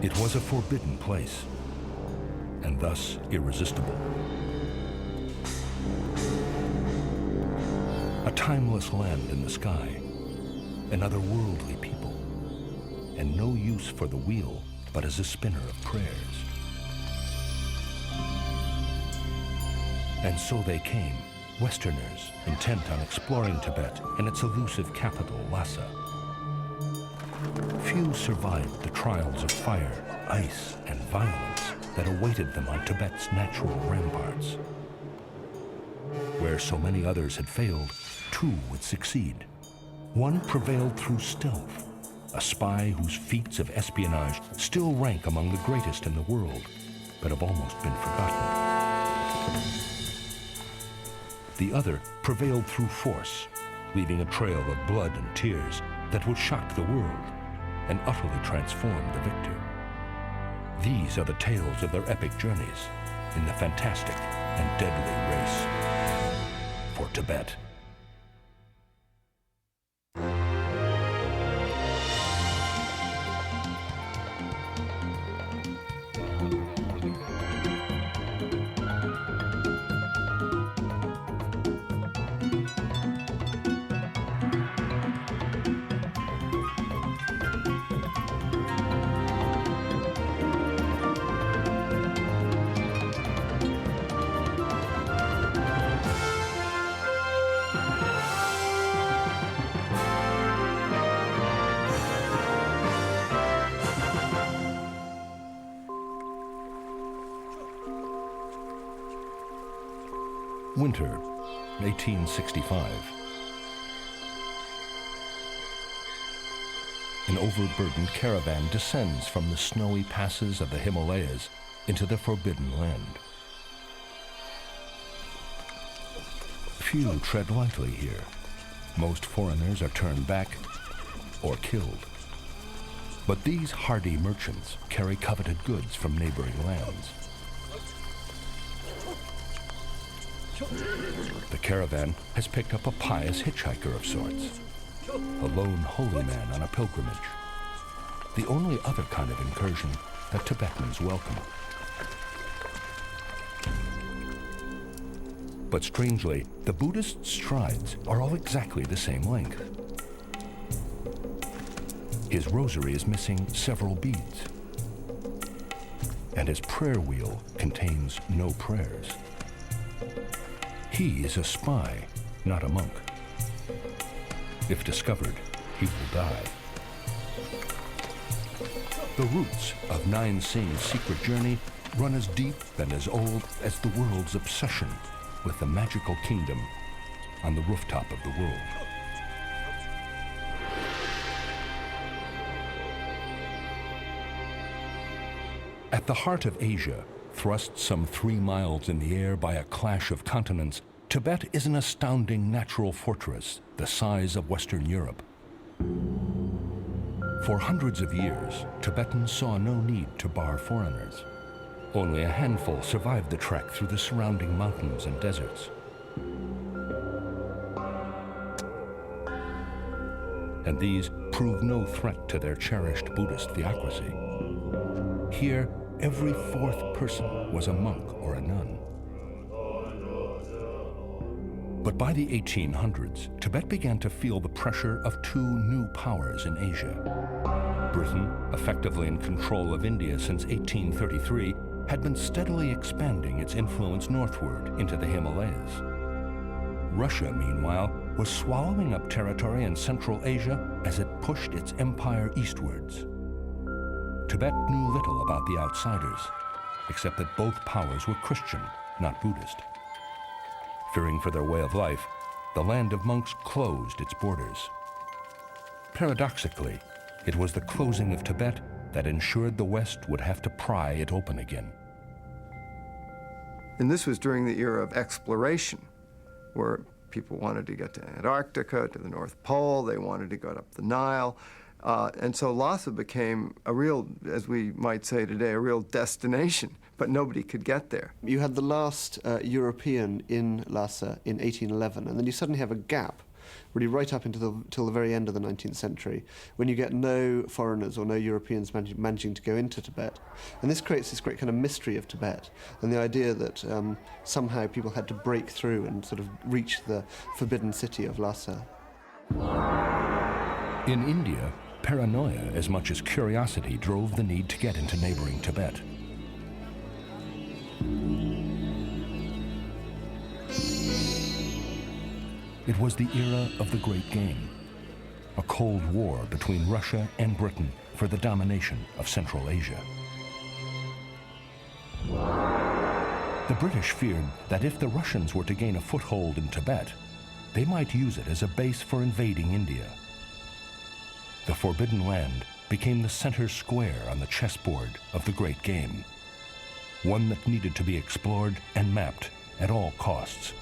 It was a forbidden place, and thus irresistible. A timeless land in the sky, and otherworldly people, and no use for the wheel but as a spinner of prayers. And so they came, Westerners, intent on exploring Tibet and its elusive capital, Lhasa. Few survived the trials of fire, ice, and violence that awaited them on Tibet's natural ramparts. Where so many others had failed, two would succeed. One prevailed through stealth, a spy whose feats of espionage still rank among the greatest in the world, but have almost been forgotten. The other prevailed through force, leaving a trail of blood and tears that would shock the world and utterly transform the victor. These are the tales of their epic journeys in the fantastic and deadly race for Tibet. Winter, 1865. An overburdened caravan descends from the snowy passes of the Himalayas into the forbidden land. Few tread lightly here. Most foreigners are turned back or killed. But these hardy merchants carry coveted goods from neighboring lands. The caravan has picked up a pious hitchhiker of sorts, a lone holy man on a pilgrimage, the only other kind of incursion that Tibetans welcome. But strangely, the Buddhist's strides are all exactly the same length. His rosary is missing several beads, and his prayer wheel contains no prayers. He is a spy, not a monk. If discovered, he will die. The roots of Nine Singh's secret journey run as deep and as old as the world's obsession with the magical kingdom on the rooftop of the world. At the heart of Asia, thrust some 3 miles in the air by a clash of continents, Tibet is an astounding natural fortress the size of Western Europe. For hundreds of years, Tibetans saw no need to bar foreigners. Only a handful survived the trek through the surrounding mountains and deserts. And these proved no threat to their cherished Buddhist theocracy. Here, every fourth person was a monk or a nun. But by the 1800s, Tibet began to feel the pressure of two new powers in Asia. Britain, effectively in control of India since 1833, had been steadily expanding its influence northward into the Himalayas. Russia, meanwhile, was swallowing up territory in Central Asia as it pushed its empire eastwards. Tibet knew little about the outsiders, except that both powers were Christian, not Buddhist. Fearing for their way of life, the land of monks closed its borders. Paradoxically, it was the closing of Tibet that ensured the West would have to pry it open again. And this was during the era of exploration, where people wanted to get to Antarctica, to the North Pole, they wanted to go up the Nile. And so Lhasa became a real, as we might say today, a real destination, but nobody could get there. You had the last European in Lhasa in 1811, and then you suddenly have a gap really right up till the very end of the 19th century, when you get no foreigners or no Europeans managing to go into Tibet. And this creates this great kind of mystery of Tibet, and the idea that somehow people had to break through and sort of reach the forbidden city of Lhasa. In India, paranoia as much as curiosity drove the need to get into neighboring Tibet. It was the era of the Great Game, a Cold War between Russia and Britain for the domination of Central Asia. The British feared that if the Russians were to gain a foothold in Tibet, they might use it as a base for invading India. The Forbidden Land became the center square on the chessboard of the Great Game, one that needed to be explored and mapped at all costs.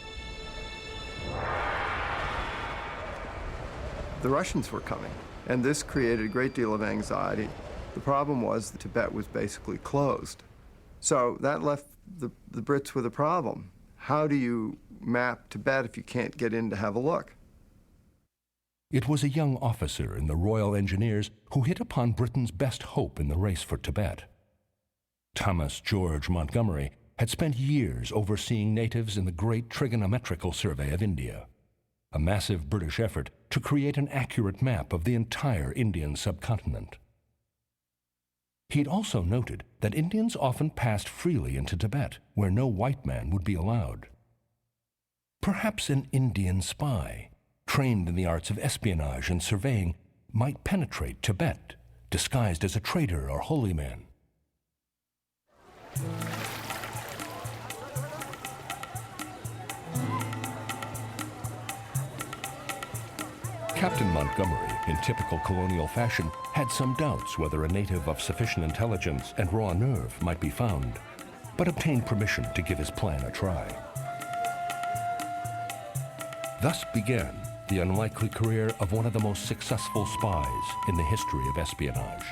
The Russians were coming, and this created a great deal of anxiety. The problem was that Tibet was basically closed. So that left the Brits with a problem. How do you map Tibet if you can't get in to have a look? It was a young officer in the Royal Engineers who hit upon Britain's best hope in the race for Tibet. Thomas George Montgomery had spent years overseeing natives in the Great Trigonometrical Survey of India, a massive British effort to create an accurate map of the entire Indian subcontinent. He'd also noted that Indians often passed freely into Tibet, where no white man would be allowed. Perhaps an Indian spy, trained in the arts of espionage and surveying, might penetrate Tibet, disguised as a trader or holy man. Captain Montgomery, in typical colonial fashion, had some doubts whether a native of sufficient intelligence and raw nerve might be found, but obtained permission to give his plan a try. Thus began the unlikely career of one of the most successful spies in the history of espionage.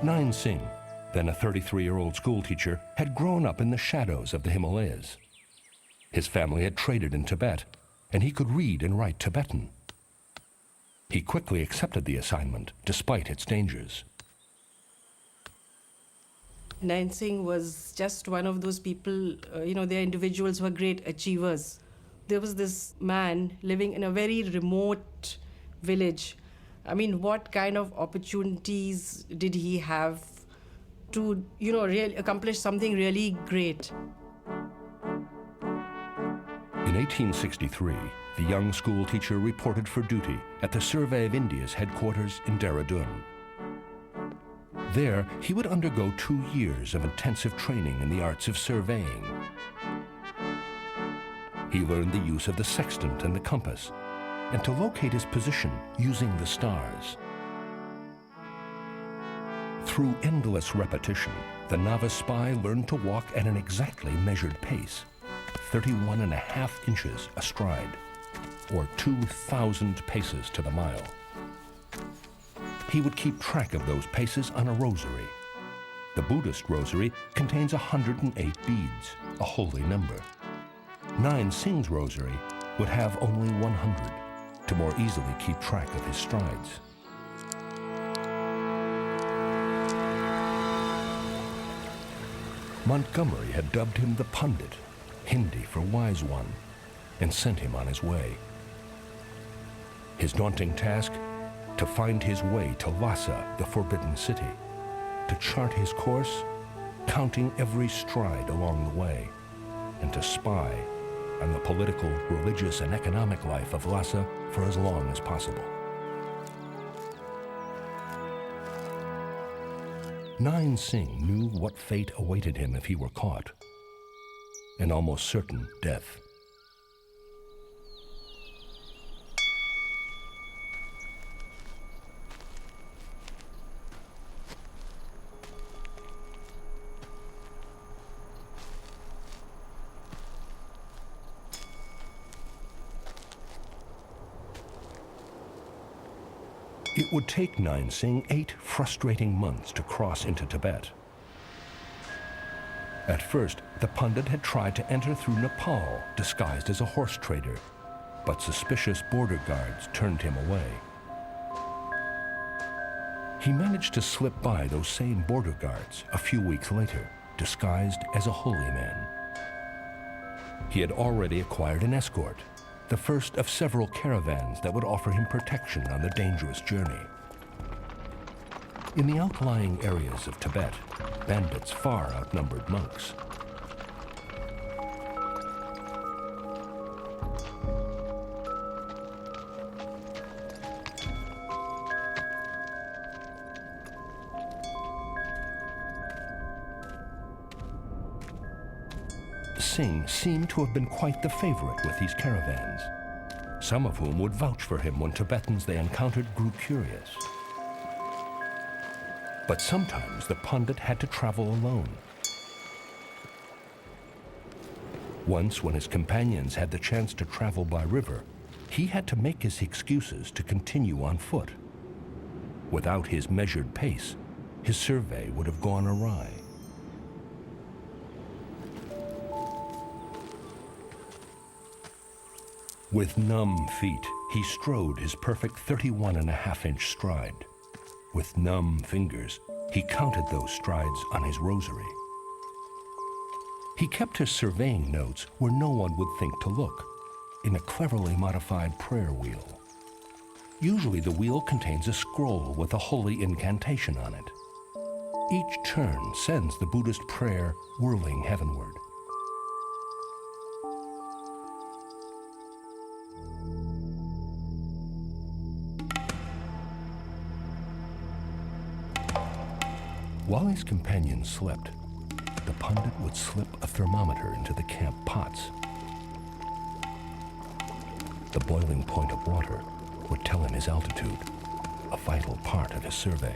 Nain Singh, then a 33-year-old schoolteacher, had grown up in the shadows of the Himalayas. His family had traded in Tibet, and he could read and write Tibetan. He quickly accepted the assignment, despite its dangers. Nain Singh was just one of those people, they're individuals who are great achievers. There was this man living in a very remote village. I mean, what kind of opportunities did he have to, really accomplish something really great? In 1863, the young schoolteacher reported for duty at the Survey of India's headquarters in Dehradun. There, he would undergo 2 years of intensive training in the arts of surveying. He learned the use of the sextant and the compass, and to locate his position using the stars. Through endless repetition, the novice spy learned to walk at an exactly measured pace, 31.5 inches astride, or 2,000 paces to the mile. He would keep track of those paces on a rosary. The Buddhist rosary contains 108 beads, a holy number. Nain Singh's rosary would have only 100 to more easily keep track of his strides. Montgomery had dubbed him the Pundit, Hindi for wise one, and sent him on his way. His daunting task? To find his way to Lhasa, the Forbidden City, to chart his course, counting every stride along the way, and to spy on the political, religious, and economic life of Lhasa for as long as possible. Nain Singh knew what fate awaited him if he were caught, an almost certain death. It would take Nain Singh 8 frustrating months to cross into Tibet. At first, the Pundit had tried to enter through Nepal, disguised as a horse trader. but suspicious border guards turned him away. He managed to slip by those same border guards a few weeks later, disguised as a holy man. He had already acquired an escort, the first of several caravans that would offer him protection on the dangerous journey. In the outlying areas of Tibet, bandits far outnumbered monks. Singh seemed to have been quite the favorite with these caravans, some of whom would vouch for him when Tibetans they encountered grew curious. But sometimes the pundit had to travel alone. Once, when his companions had the chance to travel by river, he had to make his excuses to continue on foot. Without his measured pace, his survey would have gone awry. With numb feet, he strode his perfect 31.5-inch stride. With numb fingers, he counted those strides on his rosary. He kept his surveying notes where no one would think to look, in a cleverly modified prayer wheel. Usually the wheel contains a scroll with a holy incantation on it. Each turn sends the Buddhist prayer whirling heavenward. While his companions slept, the pundit would slip a thermometer into the camp pots. The boiling point of water would tell him his altitude, a vital part of his survey.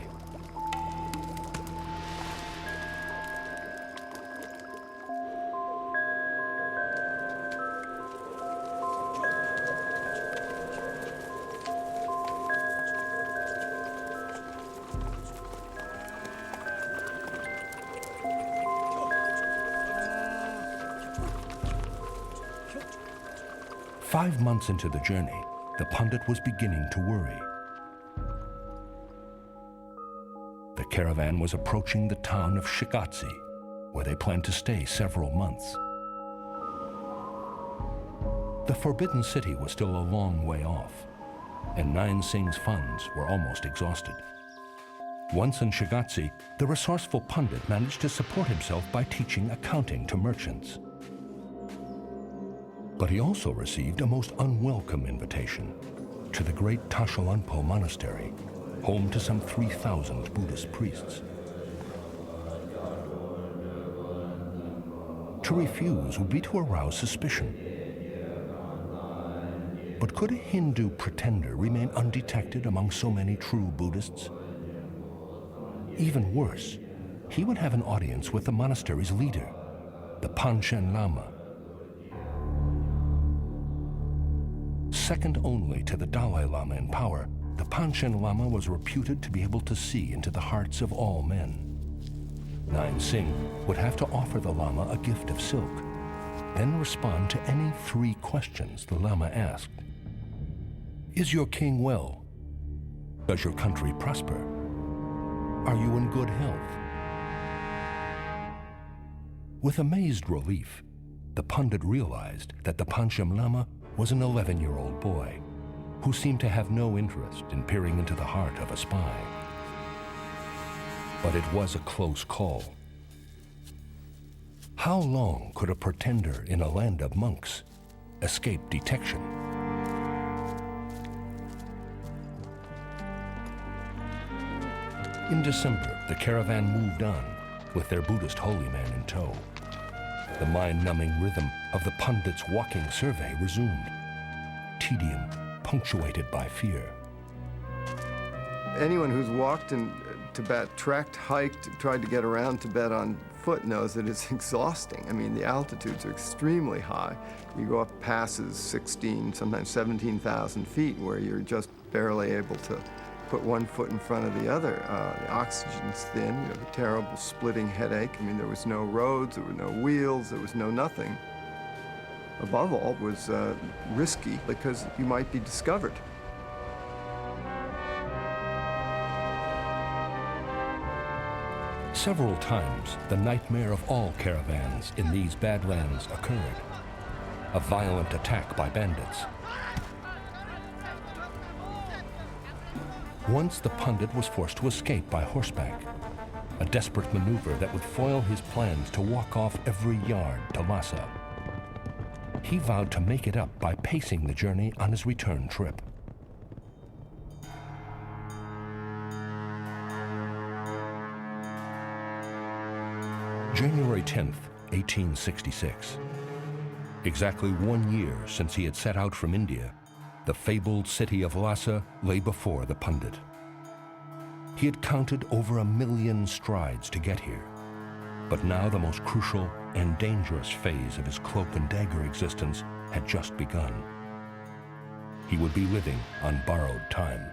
Five months into the journey, the pundit was beginning to worry. The caravan was approaching the town of Shigatse, where they planned to stay several months. The forbidden city was still a long way off, and Nine Singh's funds were almost exhausted. Once in Shigatse, the resourceful pundit managed to support himself by teaching accounting to merchants. But he also received a most unwelcome invitation to the great Tashalanpo monastery, home to some 3,000 Buddhist priests. To refuse would be to arouse suspicion. But could a Hindu pretender remain undetected among so many true Buddhists? Even worse, he would have an audience with the monastery's leader, the Panchen Lama. Second only to the Dalai Lama in power, the Panchen Lama was reputed to be able to see into the hearts of all men. Nine Singh would have to offer the Lama a gift of silk, then respond to any 3 questions the Lama asked. Is your king well? Does your country prosper? Are you in good health? With amazed relief, the pundit realized that the Panchen Lama was an 11-year-old boy who seemed to have no interest in peering into the heart of a spy. But it was a close call. How long could a pretender in a land of monks escape detection? In December, the caravan moved on with their Buddhist holy man in tow. The mind-numbing rhythm of the pundit's walking survey resumed, tedium punctuated by fear. Anyone who's walked in Tibet, trekked, hiked, tried to get around Tibet on foot knows that it's exhausting. I mean, the altitudes are extremely high. You go up passes 16, sometimes 17,000 feet where you're just barely able to put one foot in front of the other. The oxygen's thin, you have a terrible splitting headache. I mean, there was no roads, there were no wheels, there was no nothing. above all, was risky because you might be discovered. Several times, the nightmare of all caravans in these badlands occurred. A violent attack by bandits. Once the pundit was forced to escape by horseback, a desperate maneuver that would foil his plans to walk off every yard to Lhasa. He vowed to make it up by pacing the journey on his return trip. January 10th, 1866. Exactly 1 year since he had set out from India, the fabled city of Lhasa lay before the pundit. He had counted over 1 million strides to get here, but now the most crucial and dangerous phase of his cloak and dagger existence had just begun. He would be living on borrowed time.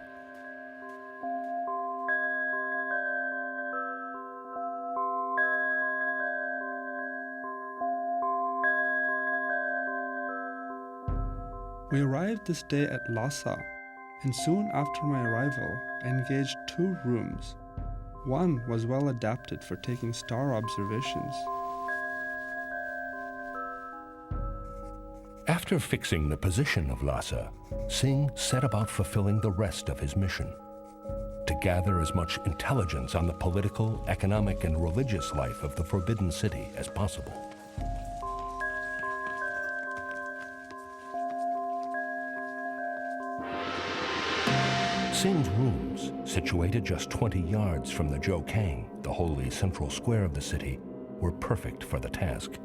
We arrived this day at Lhasa, and soon after my arrival, I engaged 2 rooms. One was well adapted for taking star observations. After fixing the position of Lhasa, Singh set about fulfilling the rest of his mission: to gather as much intelligence on the political, economic, and religious life of the Forbidden City as possible. Singh's rooms, situated just 20 yards from the Jokang, the holy central square of the city, were perfect for the task.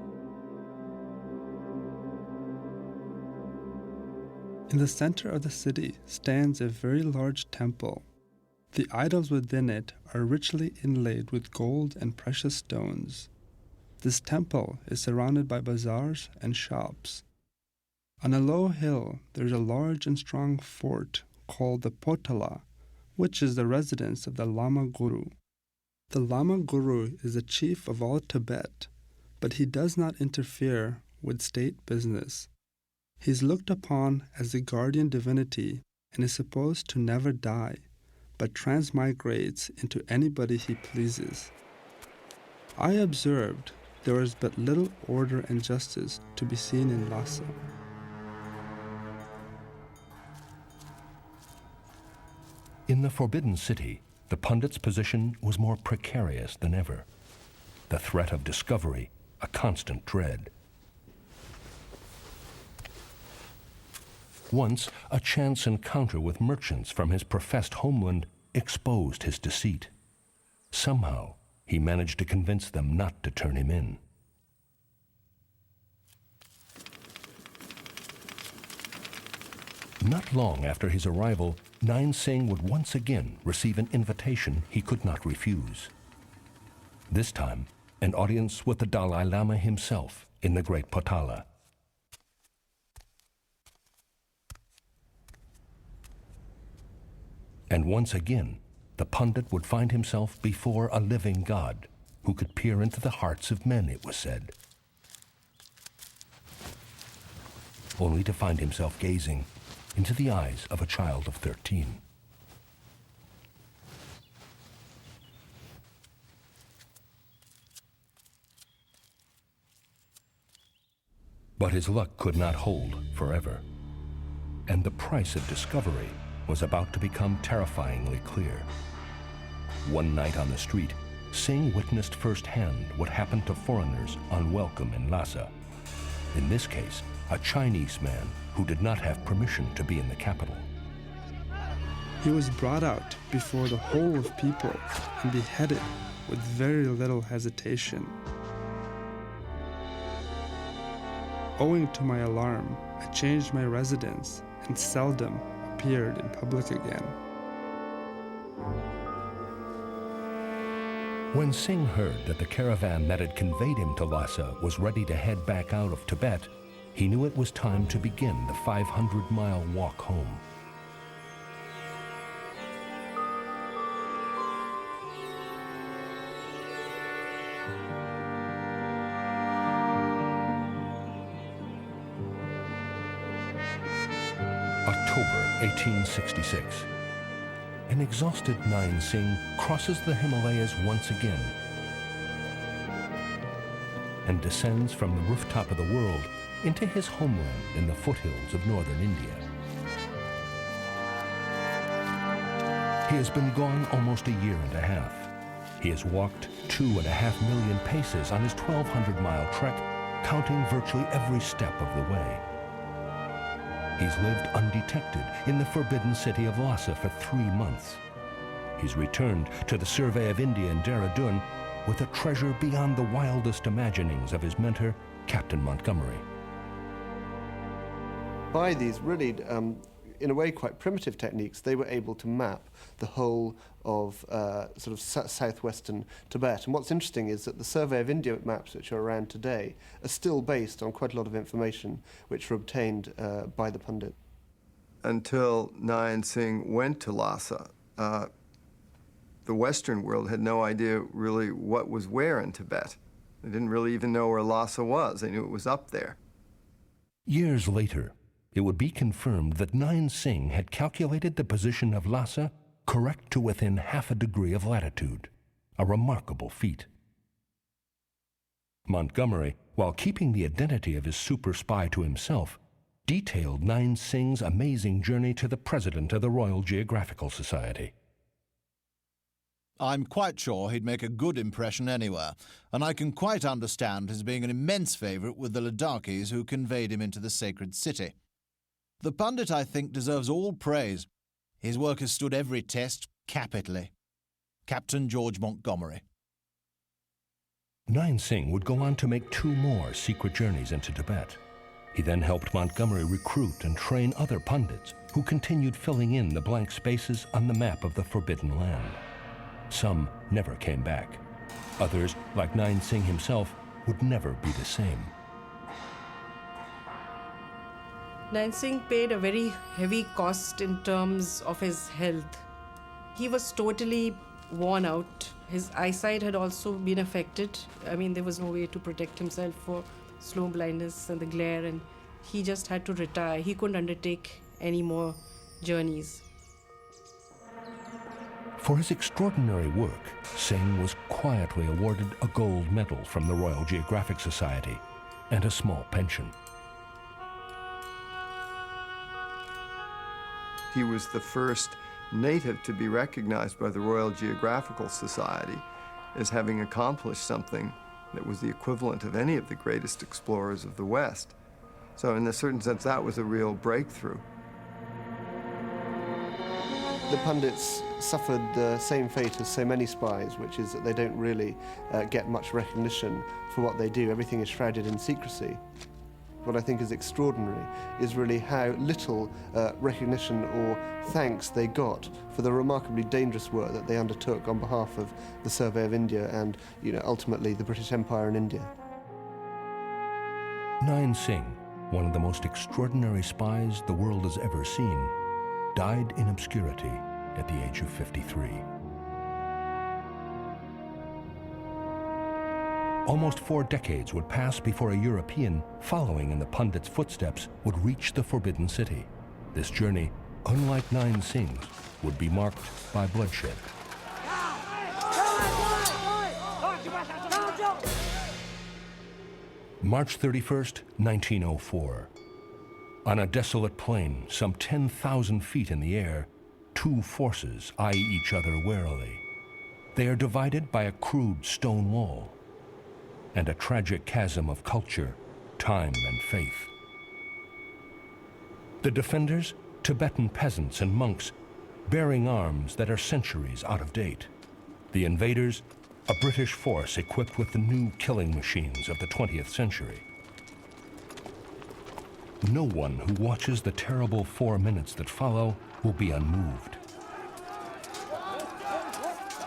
In the center of the city stands a very large temple. The idols within it are richly inlaid with gold and precious stones. This temple is surrounded by bazaars and shops. On a low hill, there is a large and strong fort called the Potala, which is the residence of the Lama Guru. The Lama Guru is the chief of all Tibet, but he does not interfere with state business. He is looked upon as the guardian divinity and is supposed to never die, but transmigrates into anybody he pleases. I observed there was but little order and justice to be seen in Lhasa. In the Forbidden City, the pundit's position was more precarious than ever. The threat of discovery, a constant dread. Once, a chance encounter with merchants from his professed homeland exposed his deceit. Somehow, he managed to convince them not to turn him in. Not long after his arrival, Nain Singh would once again receive an invitation he could not refuse. This time, an audience with the Dalai Lama himself in the Great Potala. And once again, the pundit would find himself before a living God who could peer into the hearts of men, it was said. Only to find himself gazing into the eyes of a child of 13. But his luck could not hold forever, and the price of discovery was about to become terrifyingly clear. One night on the street, Singh witnessed firsthand what happened to foreigners unwelcome in Lhasa. In this case, a Chinese man who did not have permission to be in the capital. He was brought out before the whole of people and beheaded with very little hesitation. Owing to my alarm, I changed my residence and seldom appeared in public again. When Singh heard that the caravan that had conveyed him to Lhasa was ready to head back out of Tibet, he knew it was time to begin the 500-mile walk home. October 1866. An exhausted Nain Singh crosses the Himalayas once again and descends from the rooftop of the world into his homeland in the foothills of northern India. He has been gone almost a year and a half. He has walked 2.5 million paces on his 1,200-mile trek, counting virtually every step of the way. He's lived undetected in the forbidden city of Lhasa for 3 months. He's returned to the Survey of India in Dehradun with a treasure beyond the wildest imaginings of his mentor, Captain Montgomery. By these really, in a way, quite primitive techniques, they were able to map the whole of sort of southwestern Tibet. And what's interesting is that the Survey of India maps which are around today are still based on quite a lot of information which were obtained by the Pandit. Until Nain Singh went to Lhasa, the Western world had no idea really what was where in Tibet. They didn't really even know where Lhasa was. They knew it was up there. Years later, it would be confirmed that Nain Singh had calculated the position of Lhasa correct to within half a degree of latitude, a remarkable feat. Montgomery, while keeping the identity of his super spy to himself, detailed Nain Singh's amazing journey to the president of the Royal Geographical Society. I'm quite sure he'd make a good impression anywhere, and I can quite understand his being an immense favourite with the Ladakhis who conveyed him into the sacred city. The Pandit, I think, deserves all praise. His work has stood every test capitally. Captain George Montgomery. Nain Singh would go on to make 2 more secret journeys into Tibet. He then helped Montgomery recruit and train other pundits who continued filling in the blank spaces on the map of the Forbidden Land. Some never came back. Others, like Nain Singh himself, would never be the same. Nain Singh paid a very heavy cost in terms of his health. He was totally worn out. His eyesight had also been affected. I mean, there was no way to protect himself for slow blindness and the glare, and he just had to retire. He couldn't undertake any more journeys. For his extraordinary work, Singh was quietly awarded a gold medal from the Royal Geographic Society and a small pension. He was the first native to be recognized by the Royal Geographical Society as having accomplished something that was the equivalent of any of the greatest explorers of the West. So in a certain sense, that was a real breakthrough. The Pandits suffered the same fate as so many spies, which is that they don't really get much recognition for what they do. Everything is shrouded in secrecy. What I think is extraordinary is really how little recognition or thanks they got for the remarkably dangerous work that they undertook on behalf of the Survey of India and, ultimately the British Empire in India. Nain Singh, one of the most extraordinary spies the world has ever seen, died in obscurity at the age of 53. Almost 4 decades would pass before a European, following in the Pandit's footsteps, would reach the Forbidden City. This journey, unlike Nain Singh's, would be marked by bloodshed. March 31st, 1904. On a desolate plain, some 10,000 feet in the air, 2 forces eye each other warily. They are divided by a crude stone wall and a tragic chasm of culture, time, and faith. The defenders, Tibetan peasants and monks, bearing arms that are centuries out of date. The invaders, a British force equipped with the new killing machines of the 20th century. No one who watches the terrible 4 minutes that follow will be unmoved.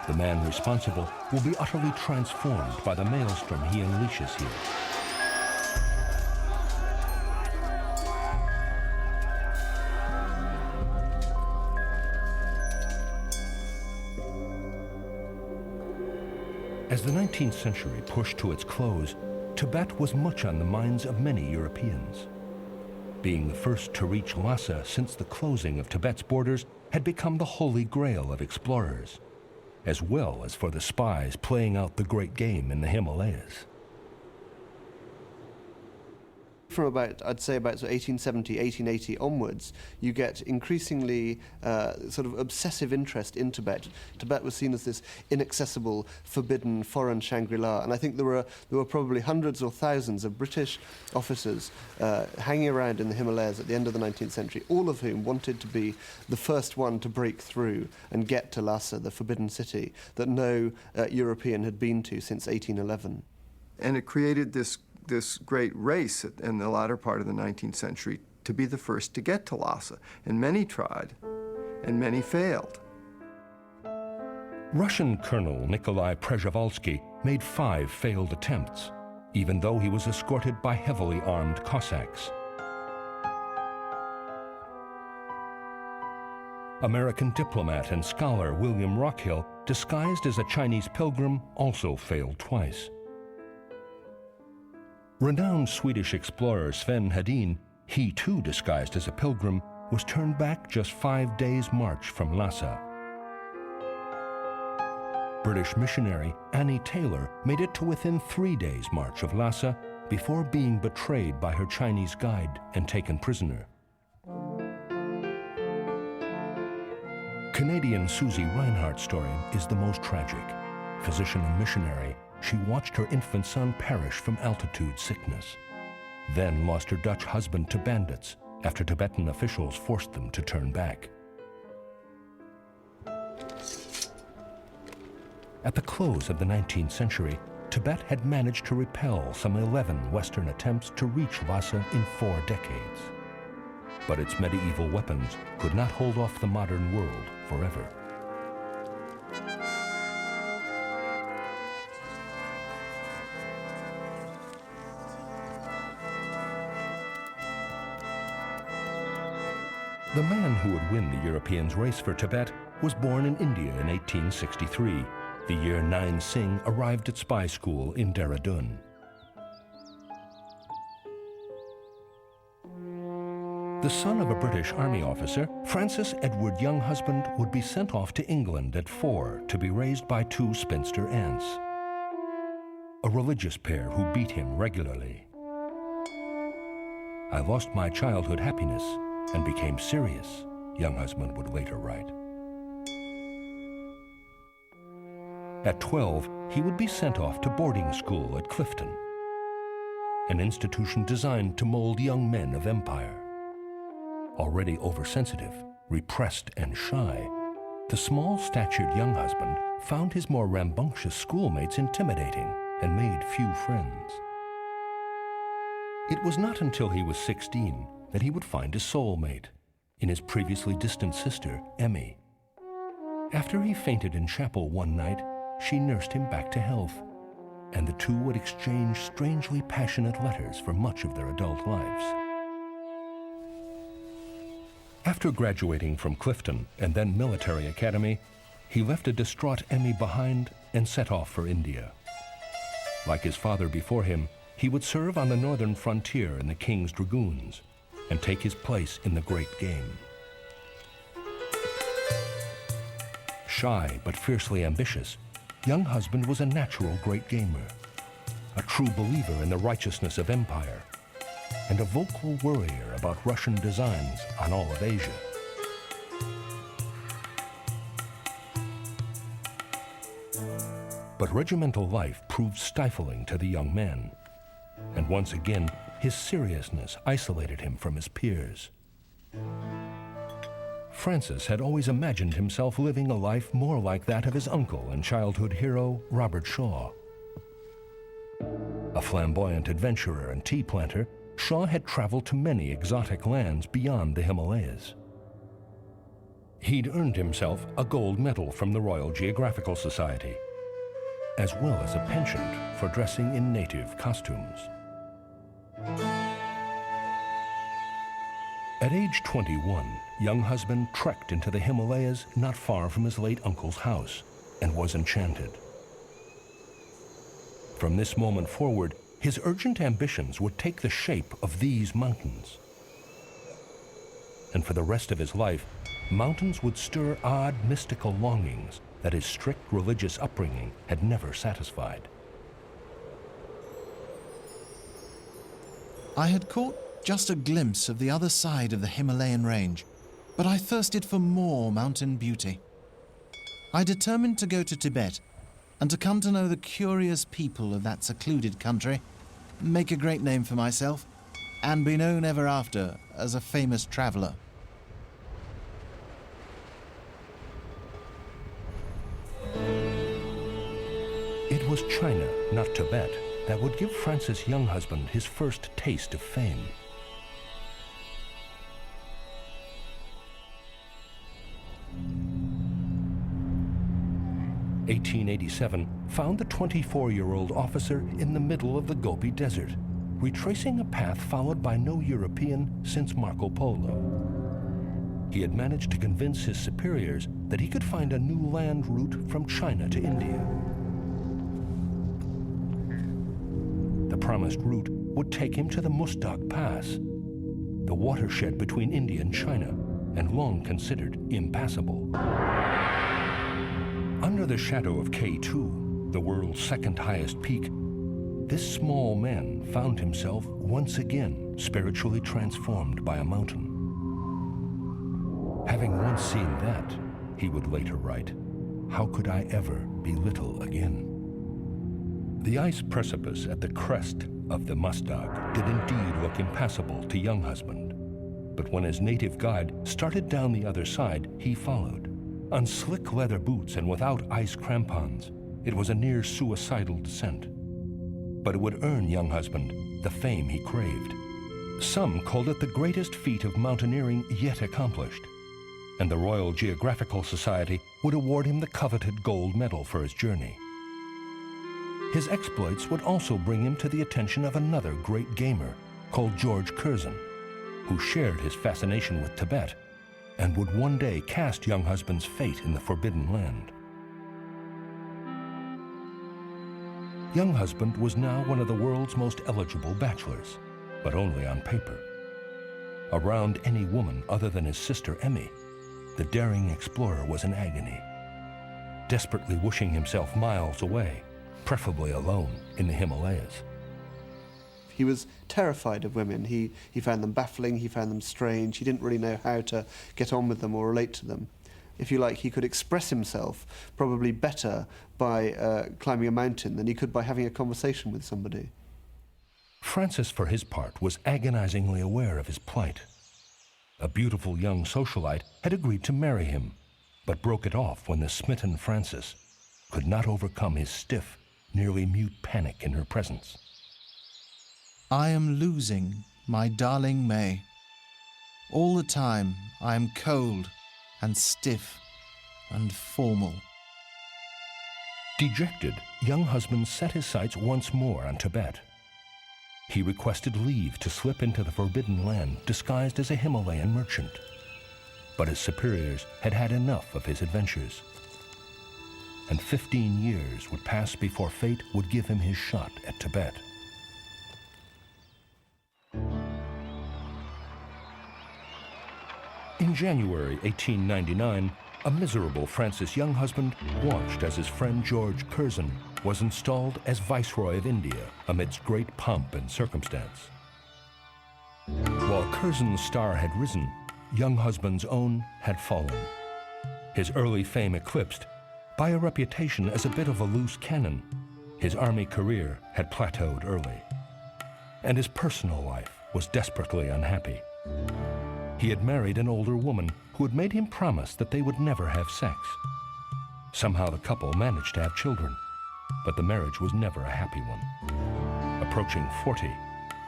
The man responsible will be utterly transformed by the maelstrom he unleashes here. As the 19th century pushed to its close, Tibet was much on the minds of many Europeans. being the first to reach Lhasa since the closing of Tibet's borders, had become the holy grail of explorers, as well as for the spies playing out the great game in the Himalayas. From about, I'd say about 1870, 1880 onwards, you get increasingly sort of obsessive interest in Tibet. Tibet was seen as this inaccessible, forbidden, foreign Shangri-La, and I think there were probably hundreds or thousands of British officers hanging around in the Himalayas at the end of the 19th century, all of whom wanted to be the first one to break through and get to Lhasa, the forbidden city that no European had been to since 1811. And it created this great race in the latter part of the 19th century to be the first to get to Lhasa. And many tried, and many failed. Russian Colonel Nikolai Przhevalsky made 5 failed attempts, even though he was escorted by heavily armed Cossacks. American diplomat and scholar William Rockhill, disguised as a Chinese pilgrim, also failed twice. Renowned Swedish explorer Sven Hedin, he too disguised as a pilgrim, was turned back just 5 days' march from Lhasa. British missionary Annie Taylor made it to within 3 days' march of Lhasa before being betrayed by her Chinese guide and taken prisoner. Canadian Susie Reinhardt's story is the most tragic. Physician and missionary, she watched her infant son perish from altitude sickness, then lost her Dutch husband to bandits after Tibetan officials forced them to turn back. At the close of the 19th century, Tibet had managed to repel some 11 Western attempts to reach Lhasa in 4 decades. But its medieval weapons could not hold off the modern world forever. The man who would win the Europeans' race for Tibet was born in India in 1863, the year Nain Singh arrived at spy school in Dehradun. The son of a British Army officer, Francis Edward Younghusband would be sent off to England at 4 to be raised by 2 spinster aunts, a religious pair who beat him regularly. "I lost my childhood happiness and became serious," Younghusband would later write. At 12, he would be sent off to boarding school at Clifton, an institution designed to mold young men of empire. Already oversensitive, repressed, and shy, the small-statured Younghusband found his more rambunctious schoolmates intimidating and made few friends. It was not until he was 16 that he would find a soulmate in his previously distant sister, Emmy. After he fainted in chapel one night, she nursed him back to health, and the two would exchange strangely passionate letters for much of their adult lives. After graduating from Clifton and then military academy, he left a distraught Emmy behind and set off for India. Like his father before him, he would serve on the northern frontier in the King's Dragoons and take his place in the great game. Shy but fiercely ambitious, Younghusband was a natural great gamer, a true believer in the righteousness of empire, and a vocal worrier about Russian designs on all of Asia. But regimental life proved stifling to the young man, and once again, his seriousness isolated him from his peers. Francis had always imagined himself living a life more like that of his uncle and childhood hero, Robert Shaw. A flamboyant adventurer and tea planter, Shaw had traveled to many exotic lands beyond the Himalayas. He'd earned himself a gold medal from the Royal Geographical Society, as well as a penchant for dressing in native costumes. At age 21, Younghusband trekked into the Himalayas not far from his late uncle's house and was enchanted. From this moment forward, his urgent ambitions would take the shape of these mountains, and for the rest of his life, mountains would stir odd mystical longings that his strict religious upbringing had never satisfied. I had caught just a glimpse of the other side of the Himalayan range, but I thirsted for more mountain beauty. I determined to go to Tibet and to come to know the curious people of that secluded country, make a great name for myself, and be known ever after as a famous traveller. It was China, not Tibet, that would give Francis' young husband his first taste of fame. (1887) found the 24-year-old officer in the middle of the Gobi Desert, retracing a path followed by no European since Marco Polo. He had managed to convince his superiors that he could find a new land route from China to India. The promised route would take him to the Mustaq Pass, the watershed between India and China, and long considered impassable. Under the shadow of K2, the world's second highest peak, this small man found himself once again spiritually transformed by a mountain. Having once seen that, he would later write, "How could I ever be little again?" The ice precipice at the crest of the Mustaq did indeed look impassable to young husband, but when his native guide started down the other side, he followed. On slick leather boots and without ice crampons, it was a near suicidal descent. But it would earn young husband the fame he craved. Some called it the greatest feat of mountaineering yet accomplished, and the Royal Geographical Society would award him the coveted gold medal for his journey. His exploits would also bring him to the attention of another great gamer called George Curzon, who shared his fascination with Tibet and would one day cast young husband's fate in the Forbidden Land. Young husband was now one of the world's most eligible bachelors, but only on paper. Around any woman other than his sister Emmy, the daring explorer was in agony, desperately wishing himself miles away, preferably alone in the Himalayas. He was terrified of women. He found them baffling, he found them strange. He didn't really know how to get on with them or relate to them. If you like, he could express himself probably better by climbing a mountain than he could by having a conversation with somebody. Francis, for his part, was agonizingly aware of his plight. A beautiful young socialite had agreed to marry him, but broke it off when the smitten Francis could not overcome his stiff, nearly mute panic in her presence. I am losing my darling May. All the time I am cold and stiff and formal. Dejected, young husband set his sights once more on Tibet. He requested leave to slip into the Forbidden Land disguised as a Himalayan merchant. But his superiors had had enough of his adventures, and 15 years would pass before fate would give him his shot at Tibet. In January 1899, a miserable Francis young husband watched as his friend George Curzon was installed as Viceroy of India amidst great pomp and circumstance. While Curzon's star had risen, young husband's own had fallen. His early fame eclipsed by a reputation as a bit of a loose cannon, his army career had plateaued early, and his personal life was desperately unhappy. He had married an older woman who had made him promise that they would never have sex. Somehow the couple managed to have children, but the marriage was never a happy one. Approaching 40,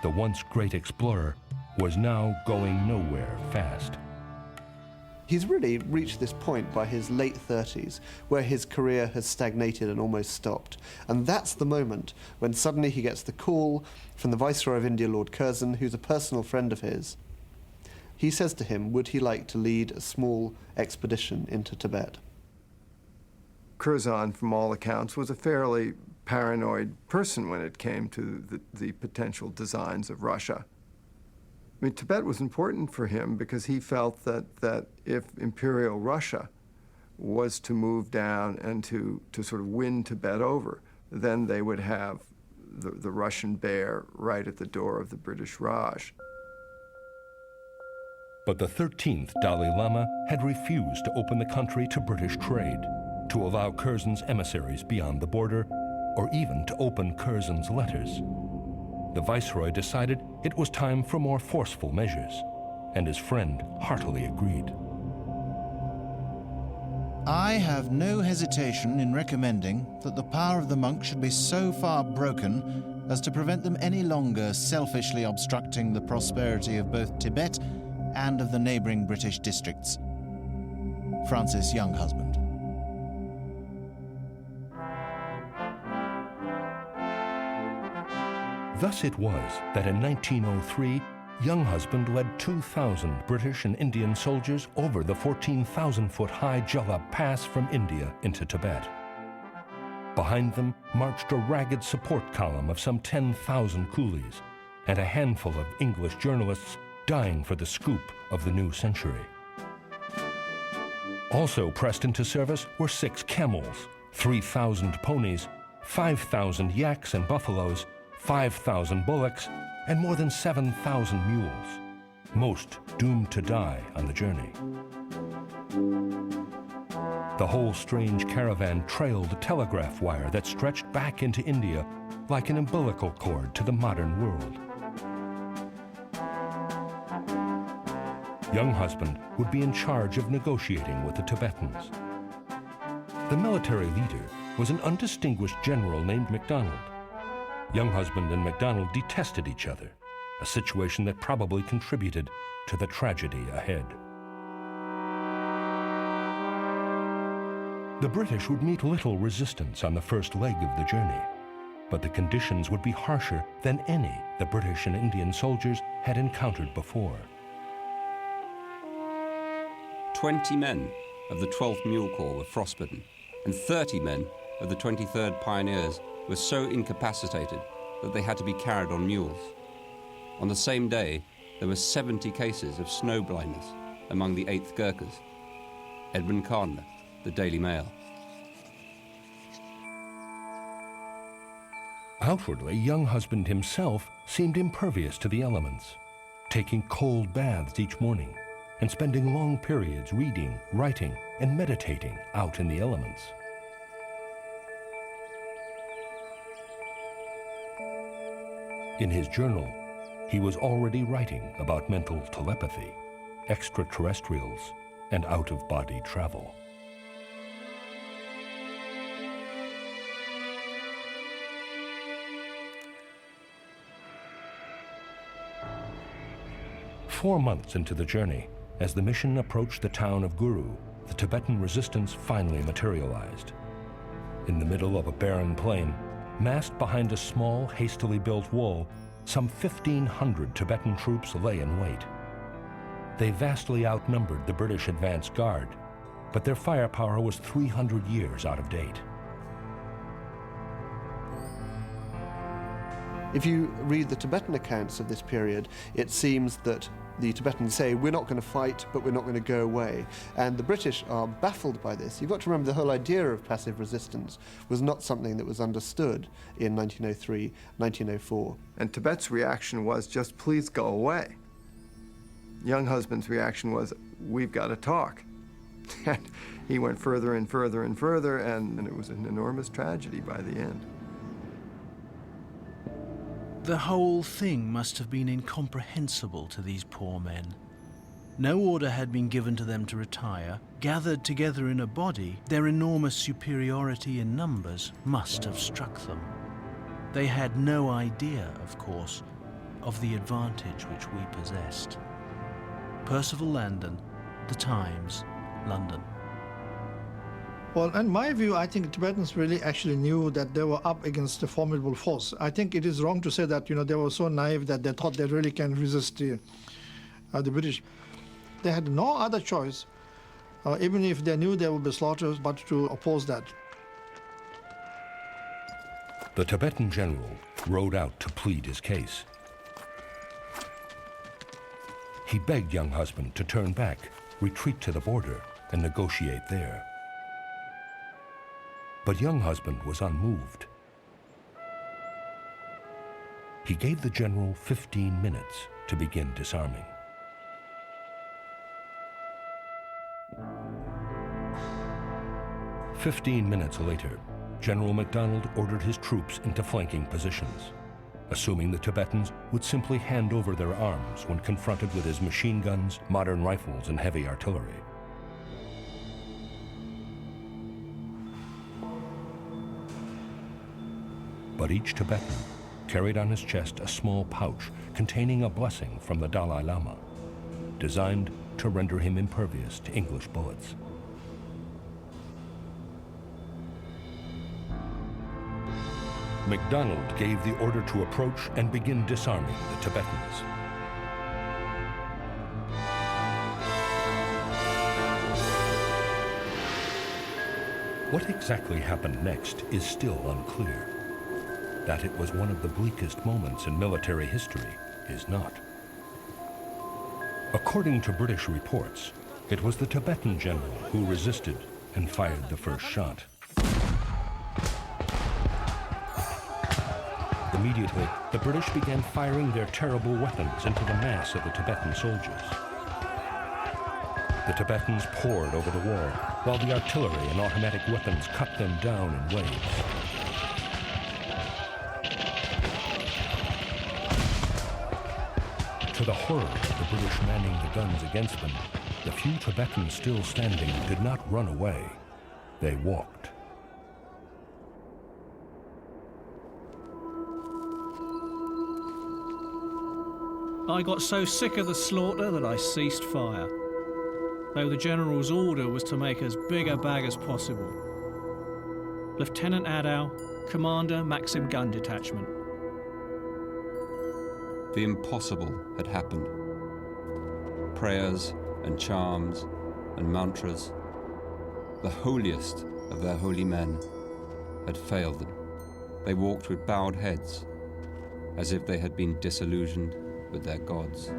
the once great explorer was now going nowhere fast. He's really reached this point by his late 30s where his career has stagnated and almost stopped. And that's the moment when suddenly he gets the call from the Viceroy of India, Lord Curzon, who's a personal friend of his. He says to him, would he like to lead a small expedition into Tibet? Curzon, from all accounts, was a fairly paranoid person when it came to the potential designs of Russia. I mean, Tibet was important for him because he felt that if Imperial Russia was to move down and to sort of win Tibet over, then they would have the Russian bear right at the door of the British Raj. But the 13th Dalai Lama had refused to open the country to British trade, to allow Curzon's emissaries beyond the border, or even to open Curzon's letters. The viceroy decided it was time for more forceful measures, and his friend heartily agreed. I have no hesitation in recommending that the power of the monks should be so far broken as to prevent them any longer selfishly obstructing the prosperity of both Tibet and of the neighbouring British districts. Francis Younghusband. Thus it was that in 1903, Younghusband led 2,000 British and Indian soldiers over the 14,000-foot-high Jalab Pass from India into Tibet. Behind them marched a ragged support column of some 10,000 coolies and a handful of English journalists dying for the scoop of the new century. Also pressed into service were 6 camels, 3,000 ponies, 5,000 yaks and buffaloes, 5,000 bullocks, and more than 7,000 mules, most doomed to die on the journey. The whole strange caravan trailed a telegraph wire that stretched back into India like an umbilical cord to the modern world. Younghusband would be in charge of negotiating with the Tibetans. The military leader was an undistinguished general named MacDonald. Younghusband and MacDonald detested each other, a situation that probably contributed to the tragedy ahead. The British would meet little resistance on the first leg of the journey, but the conditions would be harsher than any the British and Indian soldiers had encountered before. 20 men of the 12th Mule Corps were frostbitten, and 30 men of the 23rd Pioneers were so incapacitated that they had to be carried on mules. On the same day, there were 70 cases of snow blindness among the 8th Gurkhas. Edmund Cardner, The Daily Mail. Outwardly, Younghusband himself seemed impervious to the elements, taking cold baths each morning and spending long periods reading, writing, and meditating out in the elements. In his journal, he was already writing about mental telepathy, extraterrestrials, and out-of-body travel. Four months into the journey, as the mission approached the town of Guru, the Tibetan resistance finally materialized. In the middle of a barren plain, massed behind a small, hastily built wall, some 1,500 Tibetan troops lay in wait. They vastly outnumbered the British advance guard, but their firepower was 300 years out of date. If you read the Tibetan accounts of this period, it seems that the Tibetans say, we're not going to fight, but we're not going to go away. And the British are baffled by this. You've got to remember the whole idea of passive resistance was not something that was understood in 1903, 1904. And Tibet's reaction was just, please go away. Younghusband's reaction was, we've got to talk. And he went further and further and further, and it was an enormous tragedy by the end. The whole thing must have been incomprehensible to these poor men. No order had been given to them to retire. Gathered together in a body, their enormous superiority in numbers must have struck them. They had no idea, of course, of the advantage which we possessed. Percival Landon, The Times, London. Well, in my view, I think Tibetans really actually knew that they were up against a formidable force. I think it is wrong to say that, they were so naive that they thought they really can resist the British. They had no other choice, even if they knew they would be slaughtered, but to oppose that. The Tibetan general rode out to plead his case. He begged young husband to turn back, retreat to the border, and negotiate there. But young husband was unmoved. He gave the general 15 minutes to begin disarming. "15 minutes later, General MacDonald ordered his troops into flanking positions, assuming the Tibetans would simply hand over their arms when confronted with his machine guns, modern rifles, and heavy artillery. But each Tibetan carried on his chest a small pouch containing a blessing from the Dalai Lama, designed to render him impervious to English bullets. MacDonald gave the order to approach and begin disarming the Tibetans. What exactly happened next is still unclear. That it was one of the bleakest moments in military history is not. According to British reports, it was the Tibetan general who resisted and fired the first shot. Immediately, the British began firing their terrible weapons into the mass of the Tibetan soldiers. The Tibetans poured over the wall, while the artillery and automatic weapons cut them down in waves. To the horror of the British manning the guns against them, the few Tibetans still standing did not run away. They walked. I got so sick of the slaughter that I ceased fire, though the general's order was to make as big a bag as possible. Lieutenant Adow, Commander Maxim Gun Detachment. The impossible had happened. Prayers and charms and mantras, the holiest of their holy men, had failed them. They walked with bowed heads, as if they had been disillusioned with their gods.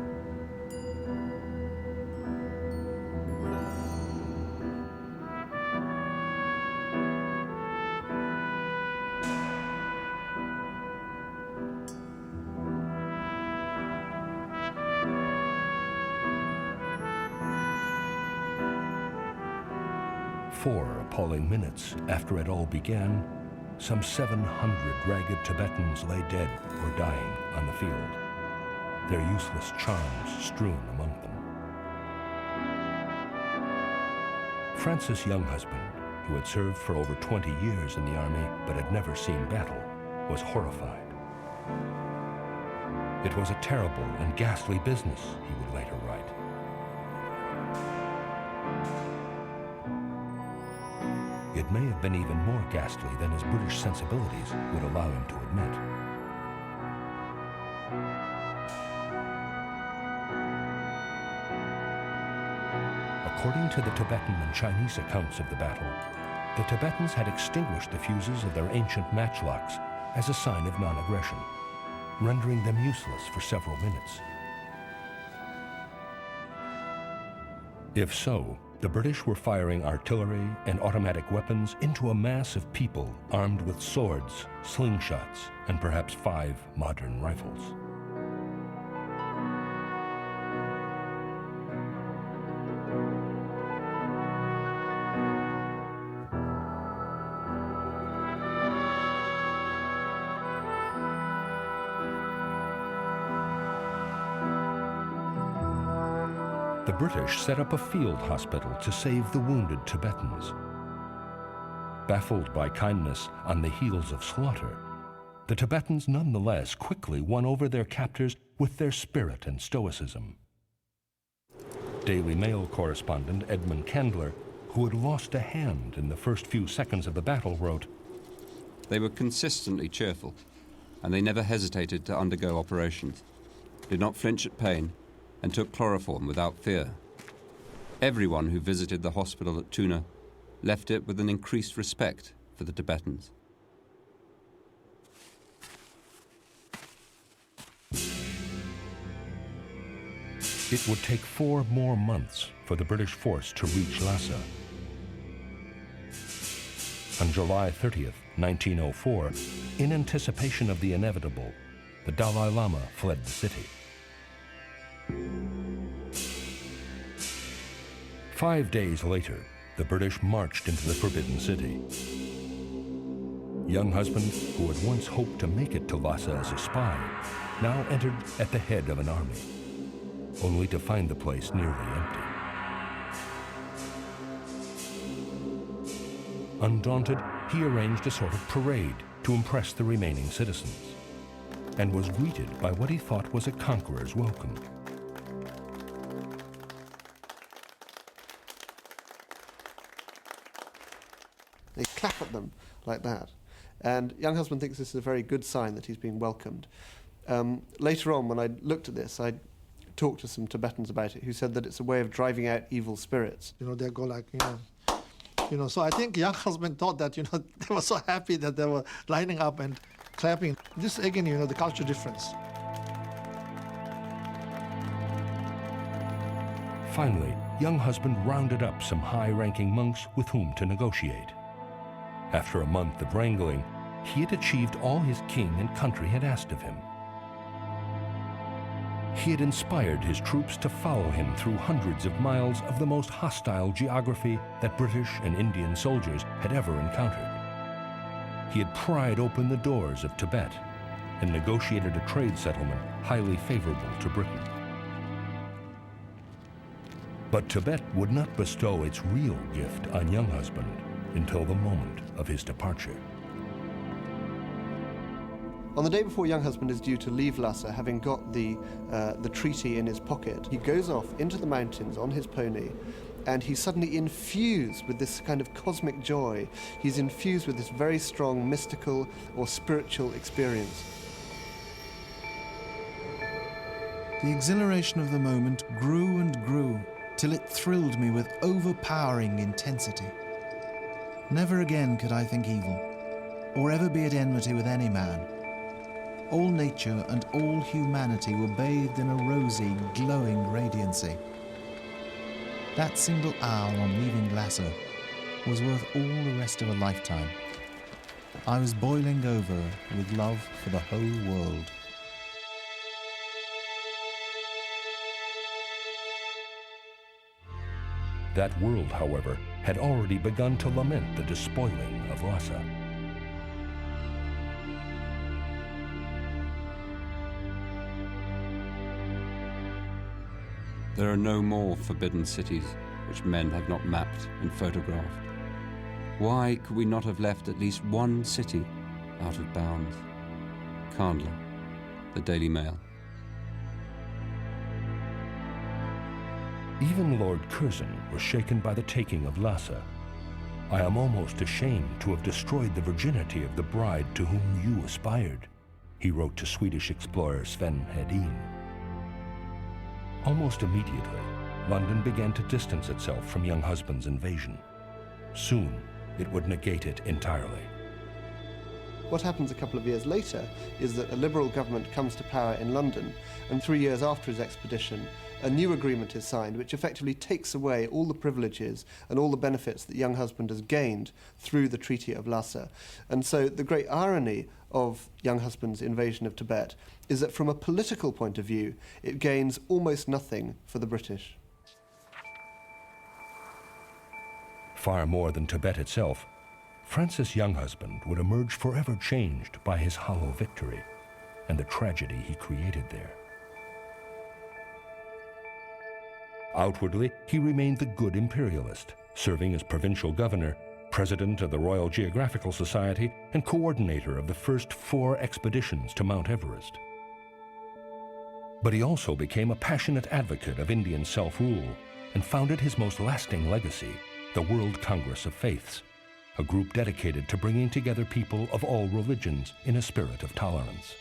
Four appalling minutes after it all began, some 700 ragged Tibetans lay dead or dying on the field, their useless charms strewn among them. Francis Younghusband, who had served for over 20 years in the army but had never seen battle, was horrified. It was a terrible and ghastly business, he would later write. It may have been even more ghastly than his British sensibilities would allow him to admit. According to the Tibetan and Chinese accounts of the battle, the Tibetans had extinguished the fuses of their ancient matchlocks as a sign of non-aggression, rendering them useless for several minutes. If so, the British were firing artillery and automatic weapons into a mass of people armed with swords, slingshots, and perhaps 5 modern rifles. The British set up a field hospital to save the wounded Tibetans. Baffled by kindness on the heels of slaughter, the Tibetans nonetheless quickly won over their captors with their spirit and stoicism. Daily Mail correspondent Edmund Candler, who had lost a hand in the first few seconds of the battle, wrote, "They were consistently cheerful, and they never hesitated to undergo operations, did not flinch at pain, and took chloroform without fear. Everyone who visited the hospital at Tuna left it with an increased respect for the Tibetans." It would take 4 more months for the British force to reach Lhasa. On July 30th, 1904, in anticipation of the inevitable, the Dalai Lama fled the city. 5 days later, the British marched into the Forbidden City. Young husband, who had once hoped to make it to Lhasa as a spy, now entered at the head of an army, only to find the place nearly empty. Undaunted, he arranged a sort of parade to impress the remaining citizens, and was greeted by what he thought was a conqueror's welcome. They clap at them like that. And young husband thinks this is a very good sign that he's being welcomed. Later on, when I looked at this, I talked to some Tibetans about it who said that it's a way of driving out evil spirits. They go like, so I think young husband thought that, they were so happy that they were lining up and clapping. This, again, the culture difference. Finally, young husband rounded up some high-ranking monks with whom to negotiate. After a month of wrangling, he had achieved all his king and country had asked of him. He had inspired his troops to follow him through hundreds of miles of the most hostile geography that British and Indian soldiers had ever encountered. He had pried open the doors of Tibet and negotiated a trade settlement highly favorable to Britain. But Tibet would not bestow its real gift on young husband until the moment of his departure. On the day before young husband is due to leave Lhasa, having got the treaty in his pocket, he goes off into the mountains on his pony, and he's suddenly infused with this kind of cosmic joy. He's infused with this very strong mystical or spiritual experience. The exhilaration of the moment grew and grew till it thrilled me with overpowering intensity. Never again could I think evil, or ever be at enmity with any man. All nature and all humanity were bathed in a rosy, glowing radiancy. That single hour on leaving Lhasa was worth all the rest of a lifetime. I was boiling over with love for the whole world. That world, however, had already begun to lament the despoiling of Lhasa. There are no more forbidden cities which men have not mapped and photographed. Why could we not have left at least one city out of bounds? Kandla, the Daily Mail. Even Lord Curzon was shaken by the taking of Lhasa. I am almost ashamed to have destroyed the virginity of the bride to whom you aspired, he wrote to Swedish explorer Sven Hedin. Almost immediately, London began to distance itself from young husband's invasion. Soon, it would negate it entirely. What happens a couple of years later is that a Liberal government comes to power in London, and 3 years after his expedition, a new agreement is signed which effectively takes away all the privileges and all the benefits that young husband has gained through the Treaty of Lhasa. And so the great irony of young husband's invasion of Tibet is that from a political point of view, it gains almost nothing for the British. Far more than Tibet itself, Francis Younghusband would emerge forever changed by his hollow victory and the tragedy he created there. Outwardly, he remained the good imperialist, serving as provincial governor, president of the Royal Geographical Society, and coordinator of the first 4 expeditions to Mount Everest. But he also became a passionate advocate of Indian self-rule and founded his most lasting legacy, the World Congress of Faiths, a group dedicated to bringing together people of all religions in a spirit of tolerance.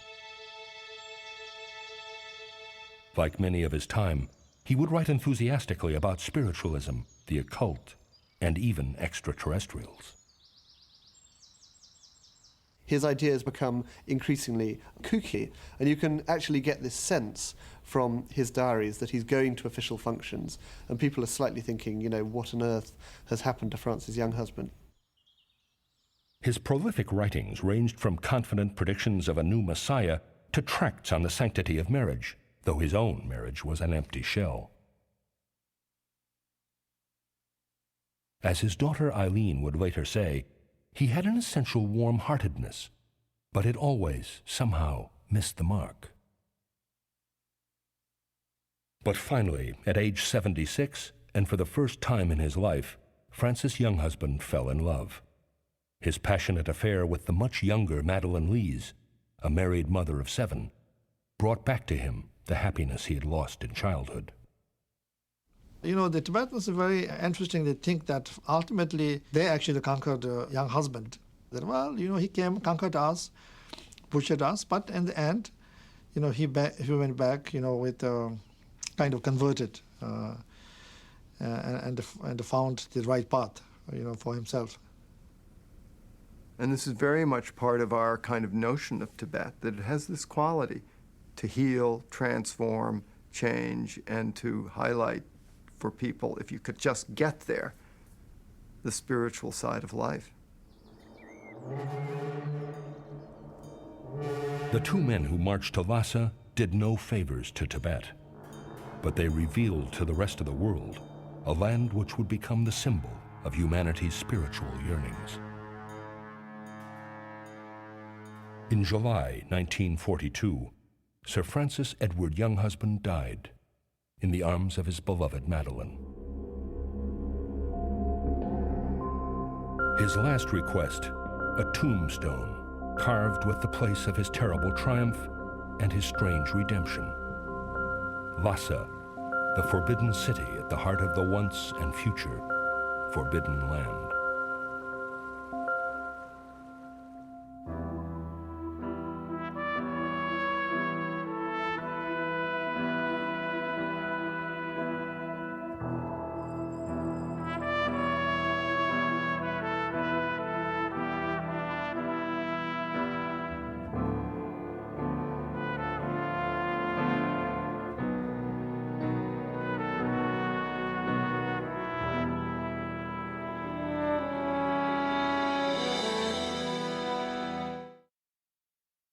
Like many of his time, he would write enthusiastically about spiritualism, the occult, and even extraterrestrials. his ideas become increasingly kooky, and you can actually get this sense from his diaries that he's going to official functions, and people are slightly thinking, you know, what on earth has happened to France's young husband? His prolific writings ranged from confident predictions of a new messiah to tracts on the sanctity of marriage, though his own marriage was an empty shell. As his daughter Eileen would later say, he had an essential warm-heartedness, but it always, somehow, missed the mark. But finally, at age 76, and for the first time in his life, Francis' young husband fell in love. His passionate affair with the much younger Madeleine Lees, a married mother of 7, brought back to him the happiness he had lost in childhood. You know, the Tibetans are very interesting. They think that ultimately they actually conquered the young husband. That, well, you know, he came, conquered us, butchered us, but in the end, you know, he went back, you know, with kind of converted and found the right path, you know, for himself. And this is very much part of our kind of notion of Tibet, that it has this quality to heal, transform, change, and to highlight for people, if you could just get there, the spiritual side of life. The 2 men who marched to Lhasa did no favors to Tibet, but they revealed to the rest of the world a land which would become the symbol of humanity's spiritual yearnings. In July 1942, Sir Francis Edward Younghusband died in the arms of his beloved Madeleine. His last request, a tombstone carved with the place of his terrible triumph and his strange redemption. Lhasa, the forbidden city at the heart of the once and future forbidden land.